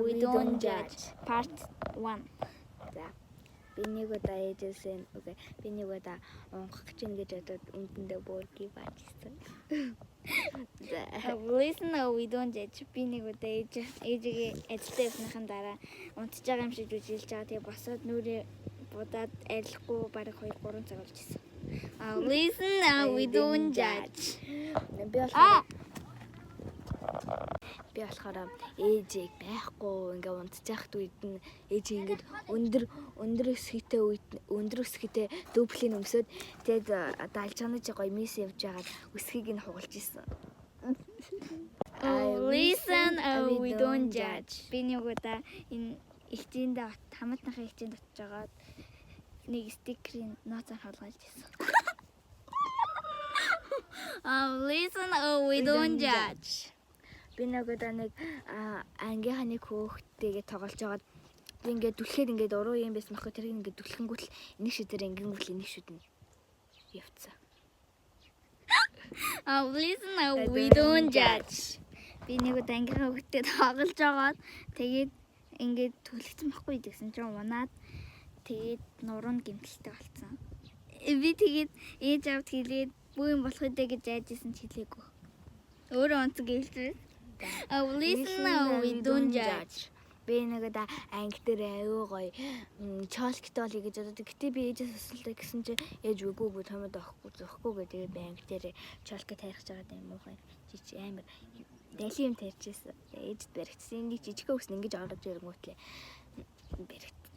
we don't judge. Part 1. За. Би нэг удаа ээжээсээ окей. Би нэг удаа онгох гэж ингэж бодоод үндэндээ бөөргий баажсан. Listen, we don't judge. Би нэг удаа ээжигээ ажилтаа явсныхан дараа унтж байгаа юм шиг жүжиглж байгаа. Тэгээ босоод нүрээ будаад арилахгүй бараг 2-3 цаг болж ирсэн. Listen, we don't judge. Би болохоор ээжийг байхгүй ингээ унтж яхад үед нь ээж ингээд өндөр өсгийтэй дүүплийн өмсөд тэгээд даалж байгаа нь гоё мис явж байгаад өсгийг нь хугалж исэн. Listen, we don't judge. Би нэг удаа энэ ихтиндээ хамтныхаа ихтинд очиж байгаа нэг стикерийн ноцоор хавлуулж исэн. Listen, we don't judge. Би нэг удаа нэг ангийнхаа нэг хөөхтэйгээ тоглож байгаад ингээд түлхээр ингээд уруу юм байсан байхгүй тэр ингээд түлхэнгүүтэл энийг шидээр ингэнгүүтэл энийг шүднэ явцсан. Listen, we don't judge. Би нэг удаа ангийнхаа хөөхтэй тоглож байгаад тэгээд ингээд түлхсэн байхгүй гэсэн чинь унаад тэгээд нуруу гэмтэлтэй болцсон. Би тэгээд ээж авд хэлээд бүү юм болох үдэ гэж айжсэн ч хэлээгүй. Өөрөө онцгой гэлээ. Listen, we don't judge. Би нэг удаа анги дээр аюу гоё чолктой бол гэж боддог. Гэтэ би ээжээс асуултаа гэсэн чинь ээж үгүй томод авахгүй зөхгүй гэдэг. Би анги дээр чолкой тарих жагаад юм уу жиж амар дали юм тарьжсэн. Ээжд баригдсан. Энийг жижигхэн өснө ингэж орож ирэнгүүтлээ баригдсан.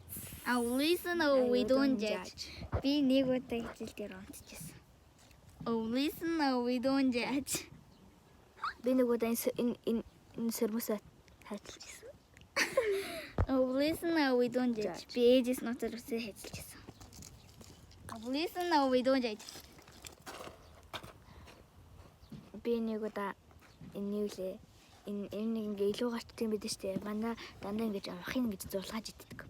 Listen, we don't judge. Би нэг удаа хичээл дээр онцчихсан. Listen, we don't judge. Би нэг удаа энэ сэрмөсөд хайчилж гисэн. Listen, we don't judge. Би ээжээс ноцоор үсээ хайчилж гисэн. Listen, we don't judge. Би нэг удаа энэ нэг ингээ илүү гарчдаг юм бид штэ. Манай дандаа ингэж амхын ингэж зулгаж иддэг.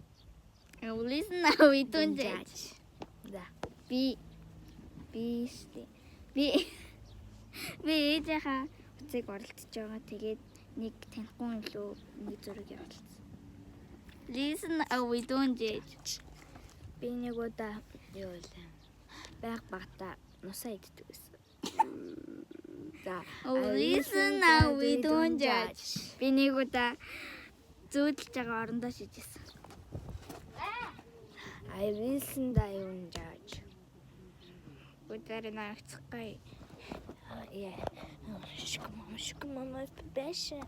Listen, we don't judge. За. Би ээжийнхаа уцыг оролцож байгаа. Тэгээд нэг танихгүй юм лөө нэг зураг явуулсан. Listen, we don't judge. Би нэг удаа юу вэ? Багтаа нусаа иддэг гэсэн. За. Listen, we don't judge. Би нэг удаа зөөдлөж байгаа орондоо шижсэн. I listen, I don't judge. Өдөр наагцгай. Yeah. Шкмама бэшэ.